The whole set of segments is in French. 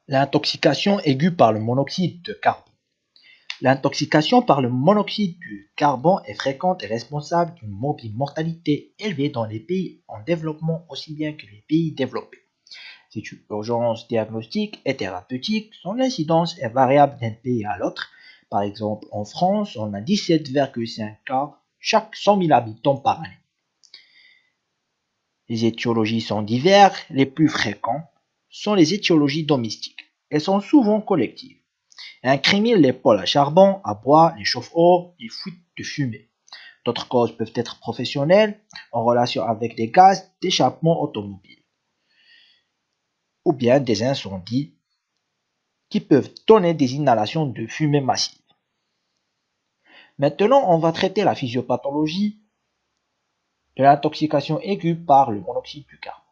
L'intoxication aiguë par le monoxyde de carbone. L'intoxication par le monoxyde de carbone est fréquente et responsable d'une mortalité élevée dans les pays en développement aussi bien que les pays développés. C'est une urgence diagnostique et thérapeutique. Son incidence est variable d'un pays à l'autre. Par exemple, en France, on a 17,5 cas chaque 100 000 habitants par année. Les étiologies sont diverses. Les plus fréquentes sont les étiologies domestiques. Elles sont souvent collectives. Incriminent les pôles à charbon, à bois, les chauffe-eau, les fuites de fumée. D'autres causes peuvent être professionnelles, en relation avec des gaz d'échappement automobile, ou bien des incendies qui peuvent donner des inhalations de fumée massive. Maintenant, on va traiter la physiopathologie de l'intoxication aiguë par le monoxyde du carbone.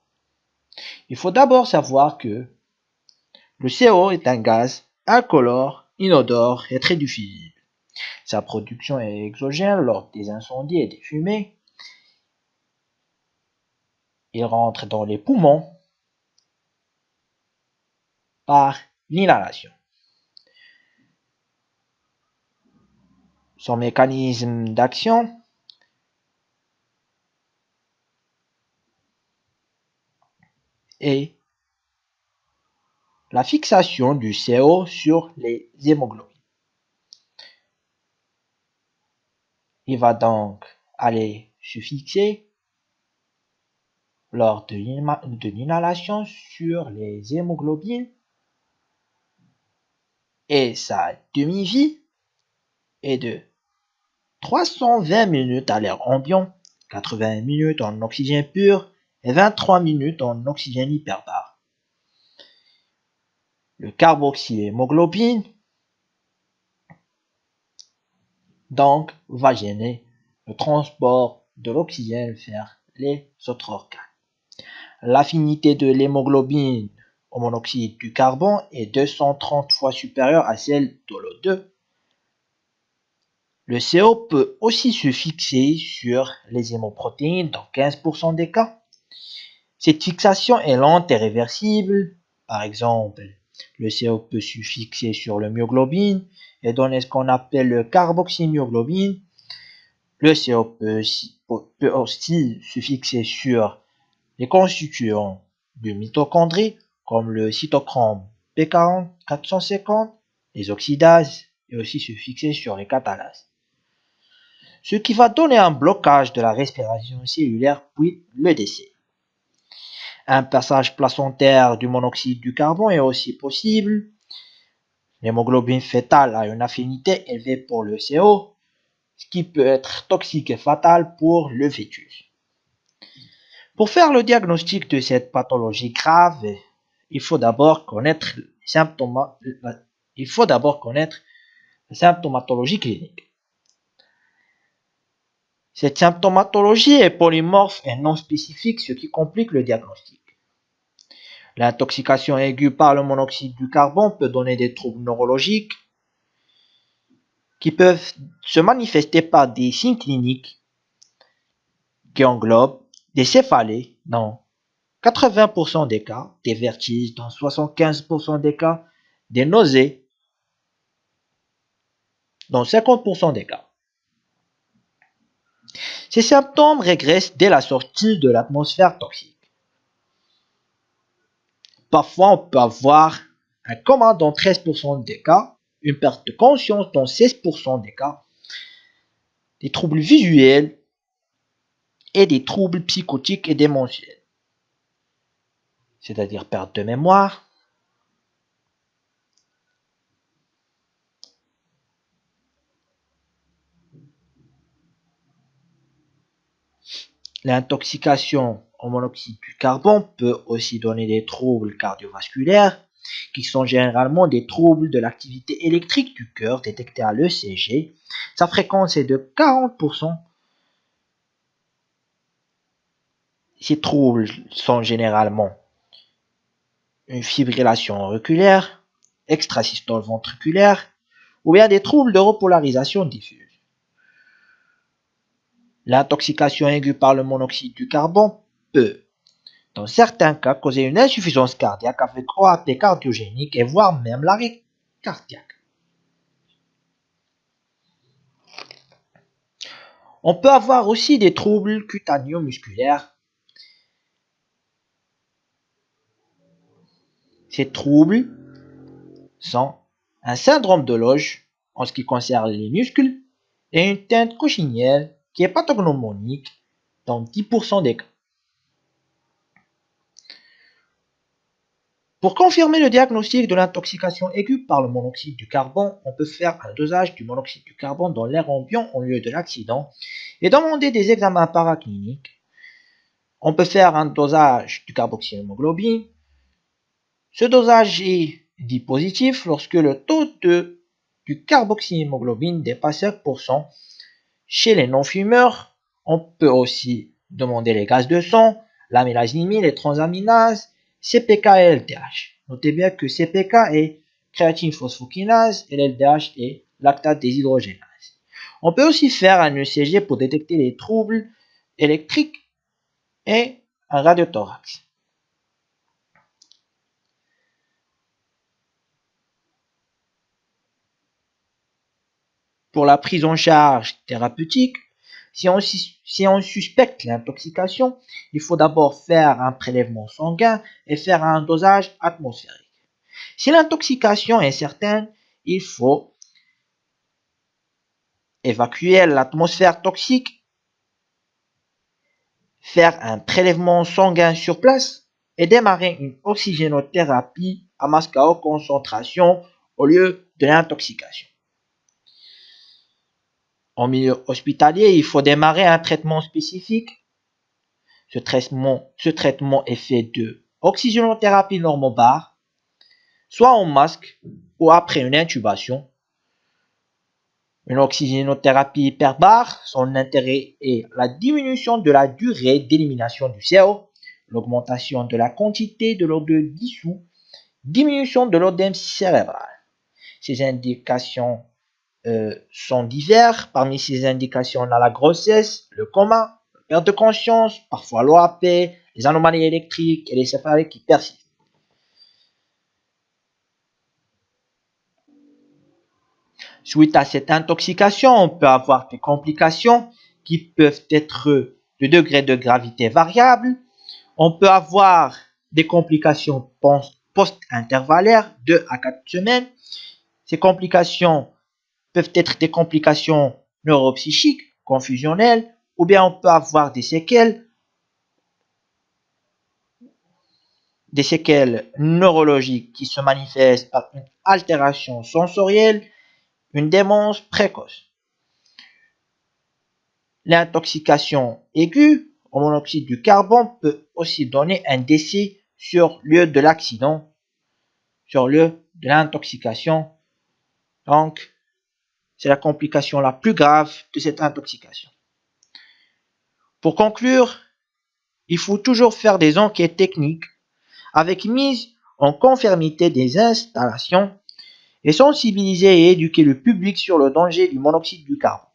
Il faut d'abord savoir que le CO est un gaz incolore, inodore et très diffusible. Sa production est exogène lors des incendies et des fumées. Il rentre dans les poumons par l'inhalation. Son mécanisme d'action est la fixation du CO sur les hémoglobines. Il va donc aller se fixer lors de l'inhalation sur les hémoglobines et sa demi-vie est de 320 minutes à l'air ambiant, 80 minutes en oxygène pur et 23 minutes en oxygène hyperbare. Le carboxyhémoglobine donc va gêner le transport de l'oxygène vers les autres organes. L'affinité de l'hémoglobine au monoxyde du carbone est 230 fois supérieure à celle de l'O2. Le CO peut aussi se fixer sur les hémoprotéines dans 15% des cas. Cette fixation est lente et réversible. Par exemple, le CO peut se fixer sur le myoglobine et donner ce qu'on appelle le carboxymyoglobine. Le CO peut aussi se fixer sur les constituants de mitochondries comme le cytochrome P40, 450, les oxydases et aussi se fixer sur les catalases. Ce qui va donner un blocage de la respiration cellulaire puis le décès. Un passage placentaire du monoxyde du carbone est aussi possible. L'hémoglobine fœtale a une affinité élevée pour le CO, ce qui peut être toxique et fatal pour le fœtus. Pour faire le diagnostic de cette pathologie grave, il faut d'abord connaître la symptomatologie clinique. Cette symptomatologie est polymorphe et non spécifique, ce qui complique le diagnostic. L'intoxication aiguë par le monoxyde du carbone peut donner des troubles neurologiques qui peuvent se manifester par des signes cliniques qui englobent des céphalées dans 80% des cas, des vertiges dans 75% des cas, des nausées dans 50% des cas. Ces symptômes régressent dès la sortie de l'atmosphère toxique. Parfois, on peut avoir un coma dans 13% des cas, une perte de conscience dans 16% des cas, des troubles visuels et des troubles psychotiques et démentiels, c'est-à-dire perte de mémoire, l'intoxication au monoxyde du carbone peut aussi donner des troubles cardiovasculaires, qui sont généralement des troubles de l'activité électrique du cœur détectés à l'ECG. Sa fréquence est de 40%. Ces troubles sont généralement une fibrillation auriculaire, extrasystole ventriculaire, ou bien des troubles de repolarisation diffuse. L'intoxication aiguë par le monoxyde du carbone peut dans certains cas causer une insuffisance cardiaque avec OAP cardiogénique et voire même l'arrêt cardiaque. On peut avoir aussi des troubles cutanéo-musculaires. Ces troubles sont un syndrome de Loge en ce qui concerne les muscles et une teinte cochinienne qui est pathognomonique dans 10% des cas. Pour confirmer le diagnostic de l'intoxication aiguë par le monoxyde du carbone, on peut faire un dosage du monoxyde du carbone dans l'air ambiant au lieu de l'accident et demander des examens paracliniques. On peut faire un dosage du carboxyhémoglobine. Ce dosage est dit positif lorsque le taux du carboxyhémoglobine dépasse 5%. Chez les non-fumeurs, on peut aussi demander les gaz de sang, l'amylasémie, les transaminases, CPK et LDH. Notez bien que CPK est créatine phosphokinase et l'LDH est lactate déshydrogénase. On peut aussi faire un ECG pour détecter les troubles électriques et un radiothorax. Pour la prise en charge thérapeutique, si on suspecte l'intoxication, il faut d'abord faire un prélèvement sanguin et faire un dosage atmosphérique. Si l'intoxication est certaine, il faut évacuer l'atmosphère toxique, faire un prélèvement sanguin sur place et démarrer une oxygénothérapie à masque à haute concentration au lieu de l'intoxication. En milieu hospitalier, il faut démarrer un traitement spécifique. Ce traitement est fait de oxygénothérapie normobare, soit en masque ou après une intubation. Une oxygénothérapie hyperbare, son intérêt est la diminution de la durée d'élimination du CO, l'augmentation de la quantité de l'eau dissous, diminution de l'œdème cérébral. Ces indications sont diverses. Parmi ces indications, on a la grossesse, le coma, la perte de conscience, parfois l'OAP, les anomalies électriques et les céphalées qui persistent. Suite à cette intoxication, on peut avoir des complications qui peuvent être de degré de gravité variable. On peut avoir des complications post-intervallaires, 2 à 4 semaines. Ces complications peuvent être des complications neuropsychiques, confusionnelles, ou bien on peut avoir des séquelles neurologiques qui se manifestent par une altération sensorielle, une démence précoce. L'intoxication aiguë au monoxyde du carbone peut aussi donner un décès sur lieu de l'accident, sur lieu de l'intoxication. Donc, c'est la complication la plus grave de cette intoxication. Pour conclure, il faut toujours faire des enquêtes techniques avec mise en conformité des installations et sensibiliser et éduquer le public sur le danger du monoxyde du carbone.